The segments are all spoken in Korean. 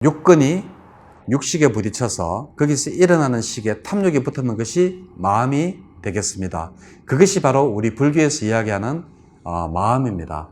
육근이 육식에 부딪혀서 거기서 일어나는 식에 탐욕이 붙는 것이 마음이 되겠습니다. 그것이 바로 우리 불교에서 이야기하는 마음입니다.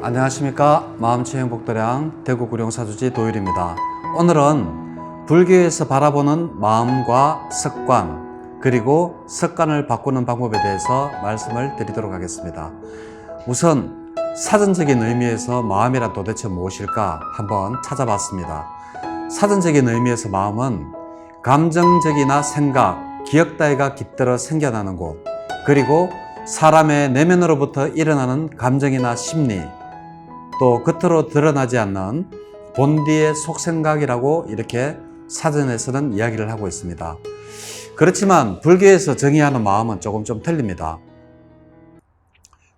안녕하십니까. 마음치행복도량 대구구룡사주지 도율입니다. 오늘은 불교에서 바라보는 마음과 습관, 그리고 습관을 바꾸는 방법에 대해서 말씀을 드리도록 하겠습니다. 우선 사전적인 의미에서 마음이란 도대체 무엇일까 한번 찾아봤습니다. 사전적인 의미에서 마음은 감정적이나 생각, 기억 따위가 깃들어 생겨나는 곳, 그리고 사람의 내면으로부터 일어나는 감정이나 심리, 또 겉으로 드러나지 않는 본디의 속생각이라고 이렇게 사전에서는 이야기를 하고 있습니다. 그렇지만 불교에서 정의하는 마음은 조금 좀 틀립니다.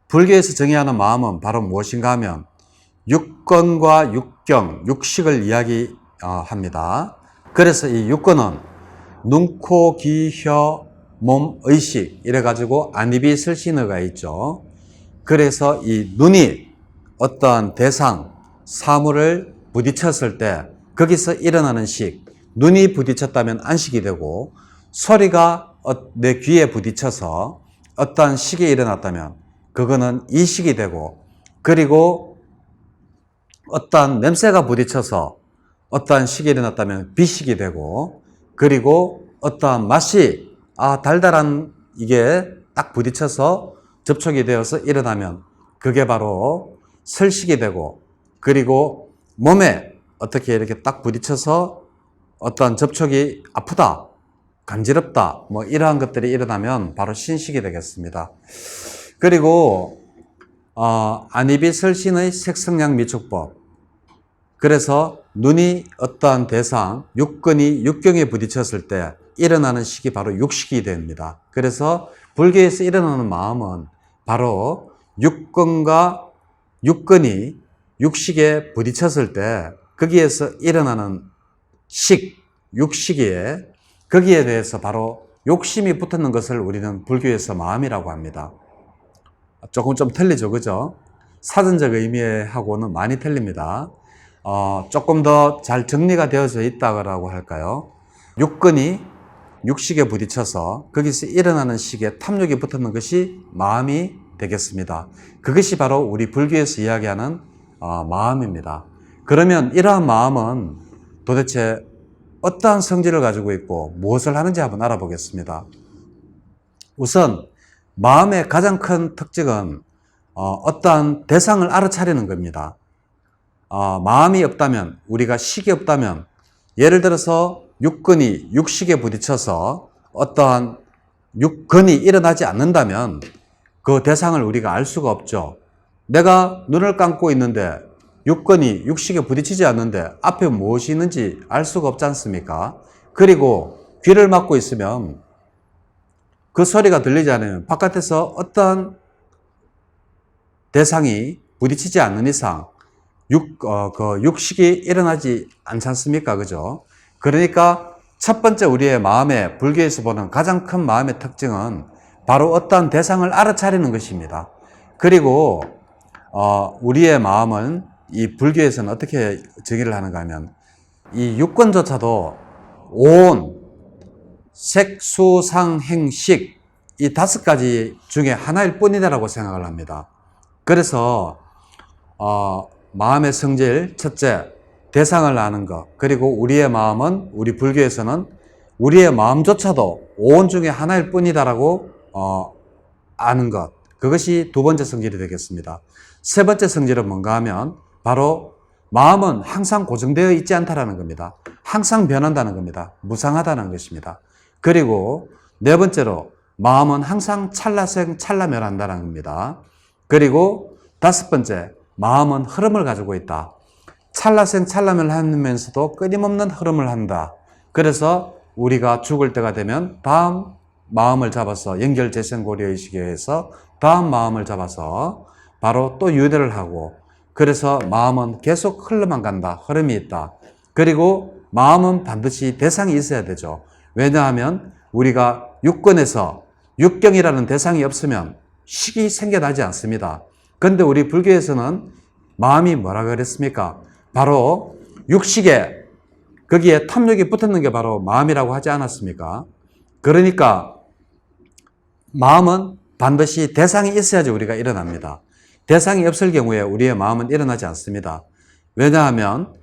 불교에서 정의하는 마음은 바로 무엇인가 하면 육건과 육경, 육식을 이야기합니다. 그래서 이 육건은 눈, 코, 귀, 혀, 몸, 의식 이래가지고 안입이 설신어가 있죠. 그래서 이 눈이 어떠한 대상, 사물을 부딪혔을 때 거기서 일어나는 식, 눈이 부딪혔다면 안식이 되고, 소리가 내 귀에 부딪혀서 어떠한 식이 일어났다면 그거는 이식이 되고, 그리고 어떠한 냄새가 부딪혀서 어떠한 식이 일어났다면 비식이 되고, 그리고 어떠한 맛이 달달한 이게 딱 부딪혀서 접촉이 되어서 일어나면 그게 바로 설식이 되고, 그리고 몸에 어떻게 이렇게 딱 부딪혀서 어떤 접촉이 아프다, 간지럽다, 뭐 이러한 것들이 일어나면 바로 신식이 되겠습니다. 그리고 안입이 설신의 색성양 미축법. 그래서 눈이 어떠한 대상, 육근이 육경에 부딪혔을 때 일어나는 식이 바로 육식이 됩니다. 그래서 불교에서 일어나는 마음은 바로 육근과 육근이 육식에 부딪혔을 때 거기에서 일어나는 식, 육식에 거기에 대해서 바로 욕심이 붙는 것을 우리는 불교에서 마음이라고 합니다. 조금 좀 틀리죠, 그죠? 사전적 의미하고는 많이 틀립니다. 조금 더 잘 정리가 되어져 있다고 할까요? 육근이 육식에 부딪혀서 거기서 일어나는 식에 탐욕이 붙는 것이 마음이 되겠습니다. 그것이 바로 우리 불교에서 이야기하는 마음입니다. 그러면 이러한 마음은 도대체 어떠한 성질을 가지고 있고 무엇을 하는지 한번 알아보겠습니다. 우선 마음의 가장 큰 특징은 어떠한 대상을 알아차리는 겁니다. 마음이 없다면, 우리가 식이 없다면, 예를 들어서 육근이 육식에 부딪혀서 어떠한 육근이 일어나지 않는다면 그 대상을 우리가 알 수가 없죠. 내가 눈을 감고 있는데 육근이 육식에 부딪히지 않는데 앞에 무엇이 있는지 알 수가 없지 않습니까? 그리고 귀를 막고 있으면 그 소리가 들리지 않으면 바깥에서 어떠한 대상이 부딪히지 않는 이상 육식이 일어나지 않지 않습니까? 그죠? 그러니까 첫 번째 우리의 마음의, 불교에서 보는 가장 큰 마음의 특징은 바로 어떠한 대상을 알아차리는 것입니다. 그리고 우리의 마음은 이 불교에서는 어떻게 정의를 하는가 하면 이 육권조차도 온, 색, 수, 상, 행, 식 이 5가지 중에 하나일 뿐이다라고 생각을 합니다. 그래서 마음의 성질, 첫째, 대상을 아는 것. 그리고 우리의 마음은, 우리 불교에서는 우리의 마음조차도 온 중에 하나일 뿐이다라고 아는 것. 그것이 두 번째 성질이 되겠습니다. 세 번째 성질은 뭔가 하면 바로 마음은 항상 고정되어 있지 않다라는 겁니다. 항상 변한다는 겁니다. 무상하다는 것입니다. 그리고 네 번째로 마음은 항상 찰나생 찰나멸한다는 겁니다. 그리고 다섯 번째, 마음은 흐름을 가지고 있다. 찰나생 찰나멸하면서도 끊임없는 흐름을 한다. 그래서 우리가 죽을 때가 되면 다음 마음을 잡아서 연결재생고려의식에 의해서 다음 마음을 잡아서 바로 또 유대를 하고, 그래서 마음은 계속 흘러만 간다. 흐름이 있다. 그리고 마음은 반드시 대상이 있어야 되죠. 왜냐하면 우리가 육권에서 육경이라는 대상이 없으면 식이 생겨나지 않습니다. 그런데 우리 불교에서는 마음이 뭐라 그랬습니까? 바로 육식에 거기에 탐욕이 붙었는 게 바로 마음이라고 하지 않았습니까? 그러니까 마음은 반드시 대상이 있어야지 우리가 일어납니다. 대상이 없을 경우에 우리의 마음은 일어나지 않습니다. 왜냐하면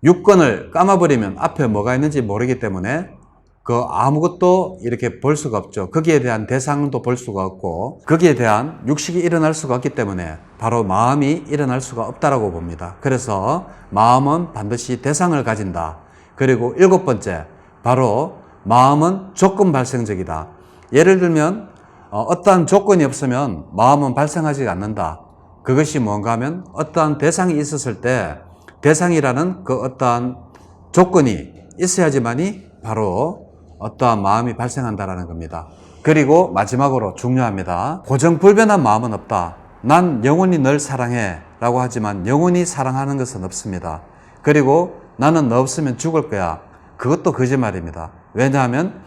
육권을 감아버리면 앞에 뭐가 있는지 모르기 때문에 그 아무것도 이렇게 볼 수가 없죠. 거기에 대한 대상도 볼 수가 없고 거기에 대한 육식이 일어날 수가 없기 때문에 바로 마음이 일어날 수가 없다라고 봅니다. 그래서 마음은 반드시 대상을 가진다. 그리고 7번째, 바로 마음은 조건 발생적이다. 예를 들면 어떠한 조건이 없으면 마음은 발생하지 않는다. 그것이 뭔가 하면 어떠한 대상이 있었을 때 대상이라는 그 어떠한 조건이 있어야지만이 바로 어떠한 마음이 발생한다라는 겁니다. 그리고 마지막으로 중요합니다. 고정불변한 마음은 없다. 난 영원히 널 사랑해 라고 하지만 영원히 사랑하는 것은 없습니다. 그리고 나는 너 없으면 죽을 거야. 그것도 거짓말입니다. 왜냐하면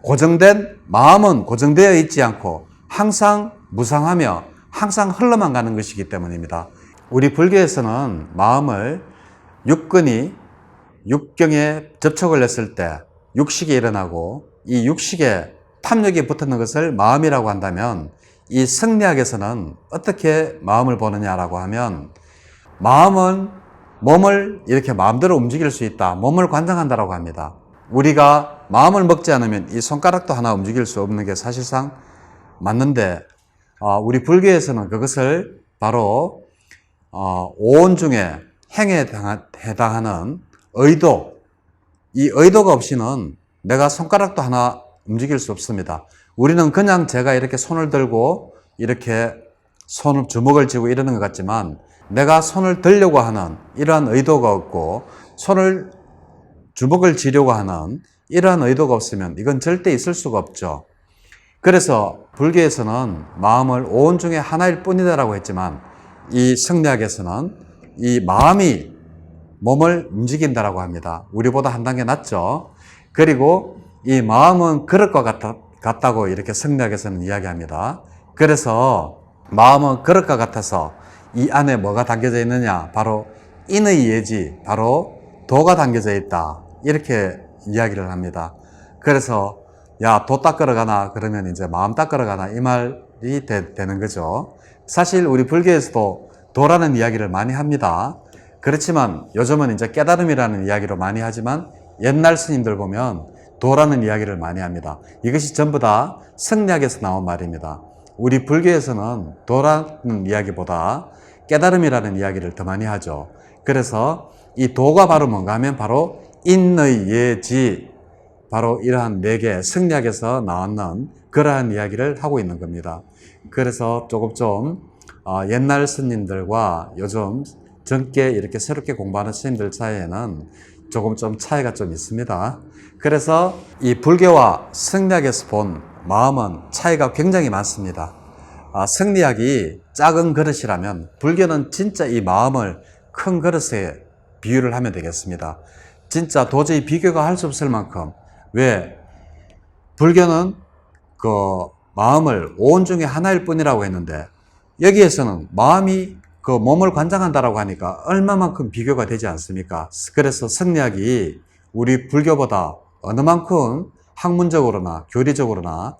고정된 마음은 고정되어 있지 않고 항상 무상하며 항상 흘러만 가는 것이기 때문입니다. 우리 불교에서는 마음을 육근이 육경에 접촉을 했을 때 육식이 일어나고 이 육식에 탐욕이 붙는 것을 마음이라고 한다면 이 성리학에서는 어떻게 마음을 보느냐라고 하면 마음은 몸을 이렇게 마음대로 움직일 수 있다. 몸을 관장한다라고 합니다. 우리가 마음을 먹지 않으면 이 손가락도 하나 움직일 수 없는 게 사실상 맞는데 우리 불교에서는 그것을 바로 오온 중에 행에 해당하는 의도, 이 의도가 없이는 내가 손가락도 하나 움직일 수 없습니다. 우리는 그냥 제가 이렇게 손을 들고 이렇게 손을 주먹을 쥐고 이러는 것 같지만 내가 손을 들려고 하는 이러한 의도가 없고 손을 주먹을 쥐려고 하는 이러한 의도가 없으면 이건 절대 있을 수가 없죠. 그래서 불교에서는 마음을 오온 중에 하나일 뿐이다라고 했지만 이 성리학에서는 이 마음이 몸을 움직인다라고 합니다. 우리보다 한 단계 낫죠. 그리고 이 마음은 그릇 과 같다고 이렇게 성리학에서는 이야기합니다. 그래서 마음은 그릇과 같아서 이 안에 뭐가 담겨져 있느냐? 바로 인의 예지, 바로 도가 담겨져 있다. 이렇게 이야기를 합니다. 그래서 야, 도 닦으러 가나? 그러면 이제 마음 닦으러 가나? 이 말이 되는 거죠. 사실 우리 불교에서도 도라는 이야기를 많이 합니다. 그렇지만 요즘은 이제 깨달음이라는 이야기로 많이 하지만 옛날 스님들 보면 도라는 이야기를 많이 합니다. 이것이 전부 다 성리학에서 나온 말입니다. 우리 불교에서는 도라는 이야기보다 깨달음이라는 이야기를 더 많이 하죠. 그래서 이 도가 바로 뭔가 하면 바로 인의 예지, 바로 이러한 4개 성리학에서 나왔는 그러한 이야기를 하고 있는 겁니다. 그래서 조금 좀 옛날 스님들과 요즘 젊게 이렇게 새롭게 공부하는 스님들 사이에는 조금 좀 차이가 좀 있습니다. 그래서 이 불교와 성리학에서 본 마음은 차이가 굉장히 많습니다. 성리학이 작은 그릇이라면 불교는 진짜 이 마음을 큰 그릇에 비유를 하면 되겠습니다. 진짜 도저히 비교가 할 수 없을 만큼. 왜? 불교는 그 마음을 오온 중에 하나일 뿐이라고 했는데 여기에서는 마음이 그 몸을 관장한다라고 하니까 얼마만큼 비교가 되지 않습니까? 그래서 성리학이 우리 불교보다 어느 만큼 학문적으로나 교리적으로나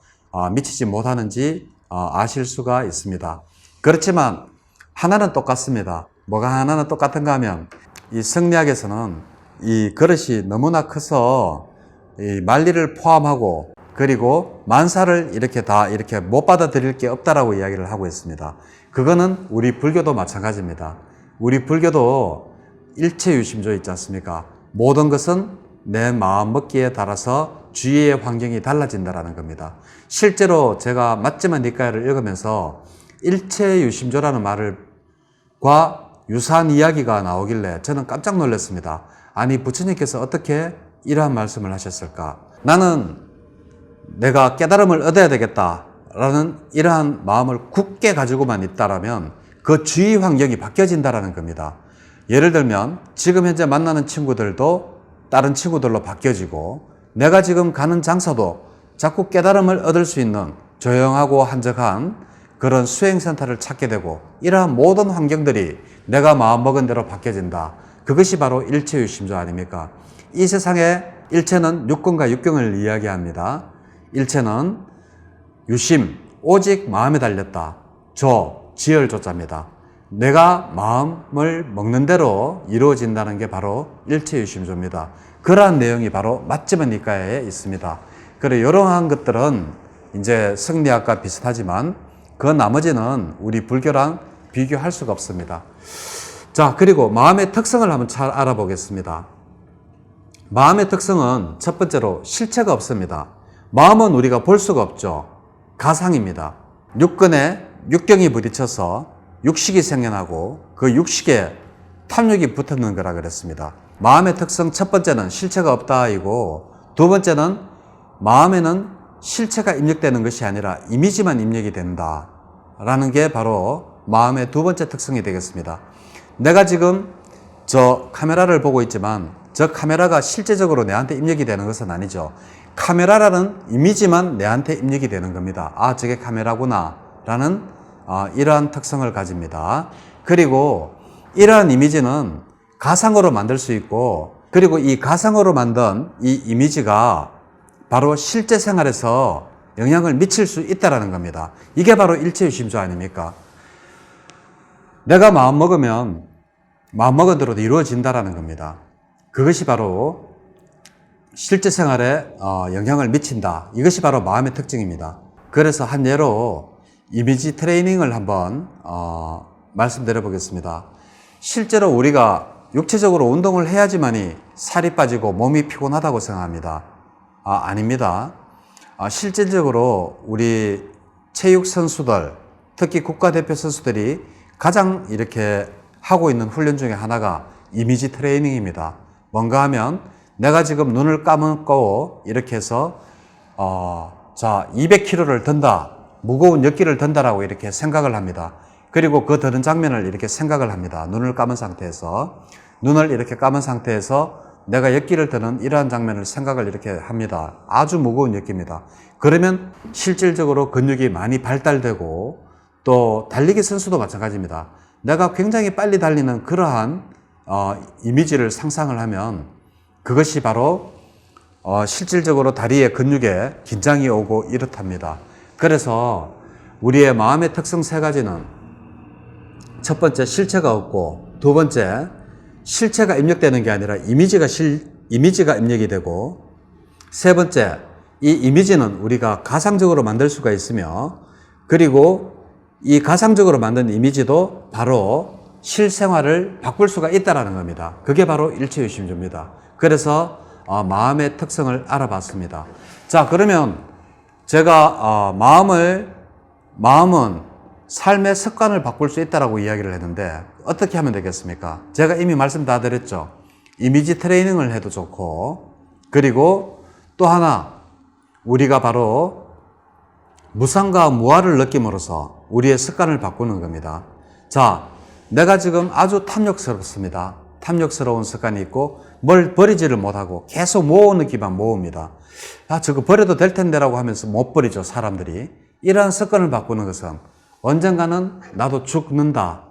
미치지 못하는지 아실 수가 있습니다. 그렇지만 하나는 똑같습니다. 뭐가 하나는 똑같은가 하면 이 성리학에서는 이 그릇이 너무나 커서 이 만리를 포함하고 그리고 만사를 이렇게 다 이렇게 못 받아들일 게 없다라고 이야기를 하고 있습니다. 그거는 우리 불교도 마찬가지입니다. 우리 불교도 일체유심조 있지 않습니까? 모든 것은 내 마음 먹기에 따라서 주위의 환경이 달라진다라는 겁니다. 실제로 제가 맞지만 니까야를 읽으면서 일체유심조라는 말과 유사한 이야기가 나오길래 저는 깜짝 놀랐습니다. 아니 부처님께서 어떻게 이러한 말씀을 하셨을까? 나는 내가 깨달음을 얻어야 되겠다라는 이러한 마음을 굳게 가지고만 있다라면 그 주위 환경이 바뀌어진다라는 겁니다. 예를 들면 지금 현재 만나는 친구들도 다른 친구들로 바뀌어지고 내가 지금 가는 장사도 자꾸 깨달음을 얻을 수 있는 조용하고 한적한 그런 수행센터를 찾게 되고 이러한 모든 환경들이 내가 마음먹은 대로 바뀌어진다. 그것이 바로 일체유심조 아닙니까? 이 세상에 일체는 육근과 육경을 이야기합니다. 일체는 유심, 오직 마음에 달렸다. 지열조자입니다. 내가 마음을 먹는 대로 이루어진다는 게 바로 일체유심조입니다. 그러한 내용이 바로 맞지마 니까에 있습니다. 그래, 이러한 것들은 이제 성리학과 비슷하지만 그 나머지는 우리 불교랑 비교할 수가 없습니다. 자, 그리고 마음의 특성을 한번 잘 알아보겠습니다. 마음의 특성은 첫 번째로 실체가 없습니다. 마음은 우리가 볼 수가 없죠. 가상입니다. 육근에 육경이 부딪혀서 육식이 생겨나고 그 육식에 탐욕이 붙는 거라 그랬습니다. 마음의 특성 첫 번째는 실체가 없다이고 두 번째는 마음에는 실체가 입력되는 것이 아니라 이미지만 입력이 된다라는 게 바로 마음의 두 번째 특성이 되겠습니다. 내가 지금 저 카메라를 보고 있지만 저 카메라가 실제적으로 내한테 입력이 되는 것은 아니죠. 카메라라는 이미지만 내한테 입력이 되는 겁니다. 아, 저게 카메라구나 라는 이러한 특성을 가집니다. 그리고 이러한 이미지는 가상으로 만들 수 있고 그리고 이 가상으로 만든 이 이미지가 바로 실제 생활에서 영향을 미칠 수 있다는 겁니다. 이게 바로 일체유심조 아닙니까? 내가 마음먹으면 마음먹은 대로 이루어진다는 겁니다. 그것이 바로 실제 생활에 영향을 미친다. 이것이 바로 마음의 특징입니다. 그래서 한 예로 이미지 트레이닝을 한번 말씀드려 보겠습니다. 실제로 우리가 육체적으로 운동을 해야지만이 살이 빠지고 몸이 피곤하다고 생각합니다. 아닙니다. 실질적으로 우리 체육 선수들, 특히 국가대표 선수들이 가장 이렇게 하고 있는 훈련 중에 하나가 이미지 트레이닝입니다. 뭔가 하면 내가 지금 눈을 감고 이렇게 해서 자 200kg를 든다, 무거운 역기를 든다라고 이렇게 생각을 합니다. 그리고 그 드는 장면을 이렇게 생각을 합니다. 눈을 감은 상태에서 내가 역기를 드는 이러한 장면을 생각을 이렇게 합니다. 아주 무거운 역기입니다. 그러면 실질적으로 근육이 많이 발달되고 또 달리기 선수도 마찬가지입니다. 내가 굉장히 빨리 달리는 그러한 이미지를 상상을 하면 그것이 바로 실질적으로 다리의 근육에 긴장이 오고 이렇답니다. 그래서 우리의 마음의 특성 세 가지는 첫 번째 실체가 없고 두 번째 실체가 입력되는 게 아니라 이미지가 입력이 되고 세 번째 이 이미지는 우리가 가상적으로 만들 수가 있으며 그리고 이 가상적으로 만든 이미지도 바로 실생활을 바꿀 수가 있다는 겁니다. 그게 바로 일체유심조입니다. 그래서 마음의 특성을 알아봤습니다. 자, 그러면 제가 마음은 삶의 습관을 바꿀 수 있다고 이야기를 했는데 어떻게 하면 되겠습니까? 제가 이미 말씀 다 드렸죠. 이미지 트레이닝을 해도 좋고 그리고 또 하나 우리가 바로 무상과 무아를 느낌으로써 우리의 습관을 바꾸는 겁니다. 자, 내가 지금 아주 탐욕스럽습니다. 탐욕스러운 습관이 있고 뭘 버리지를 못하고 계속 모으기만 모읍니다. 저거 버려도 될 텐데라고 하면서 못 버리죠, 사람들이. 이러한 습관을 바꾸는 것은 언젠가는 나도 죽는다.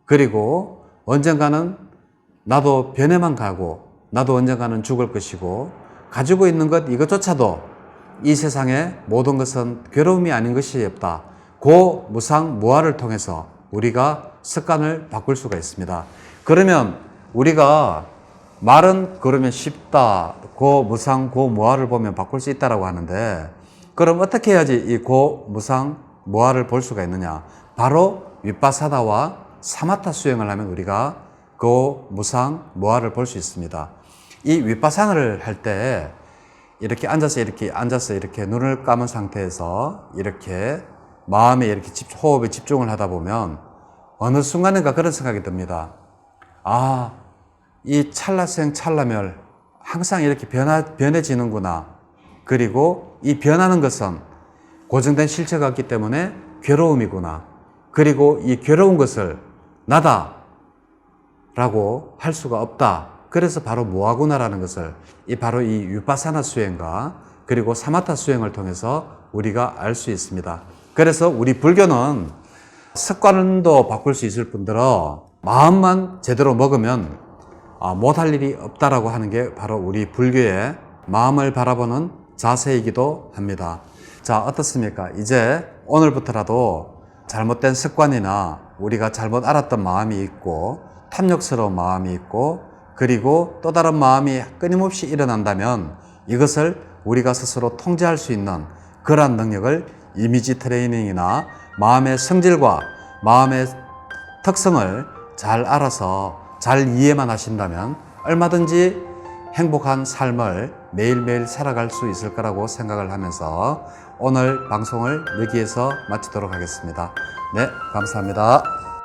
그리고 언젠가는 나도 변해만 가고 나도 언젠가는 죽을 것이고 가지고 있는 것 이것조차도 이 세상의 모든 것은 괴로움이 아닌 것이 없다. 고 무상 무아를 통해서 우리가 습관을 바꿀 수가 있습니다. 그러면 우리가 말은 그러면 쉽다. 고 무상 고 무아를 보면 바꿀 수 있다라고 하는데 그럼 어떻게 해야지 이 고 무상 무아를 볼 수가 있느냐? 바로 윗바사다와 사마타 수행을 하면 우리가 고 무상 무아를 볼 수 있습니다. 이 윗바사나를 할 때 이렇게 앉아서 이렇게 눈을 감은 상태에서 이렇게 마음에 이렇게 호흡에 집중을 하다 보면 어느 순간인가 그런 생각이 듭니다. 이 찰나생 찰나멸 항상 이렇게 변해지는구나. 그리고 이 변하는 것은 고정된 실체가 없기 때문에 괴로움이구나. 그리고 이 괴로운 것을 나다 라고 할 수가 없다. 그래서 바로 무아구나라는 것을 바로 이 위파사나 수행과 그리고 사마타 수행을 통해서 우리가 알 수 있습니다. 그래서 우리 불교는 습관도 바꿀 수 있을 뿐더러 마음만 제대로 먹으면 못할 일이 없다라고 하는 게 바로 우리 불교의 마음을 바라보는 자세이기도 합니다. 자, 어떻습니까? 이제 오늘부터라도 잘못된 습관이나 우리가 잘못 알았던 마음이 있고 탐욕스러운 마음이 있고 그리고 또 다른 마음이 끊임없이 일어난다면 이것을 우리가 스스로 통제할 수 있는 그러한 능력을 이미지 트레이닝이나 마음의 성질과 마음의 특성을 잘 알아서 잘 이해만 하신다면 얼마든지 행복한 삶을 매일매일 살아갈 수 있을 거라고 생각을 하면서 오늘 방송을 여기에서 마치도록 하겠습니다. 네, 감사합니다.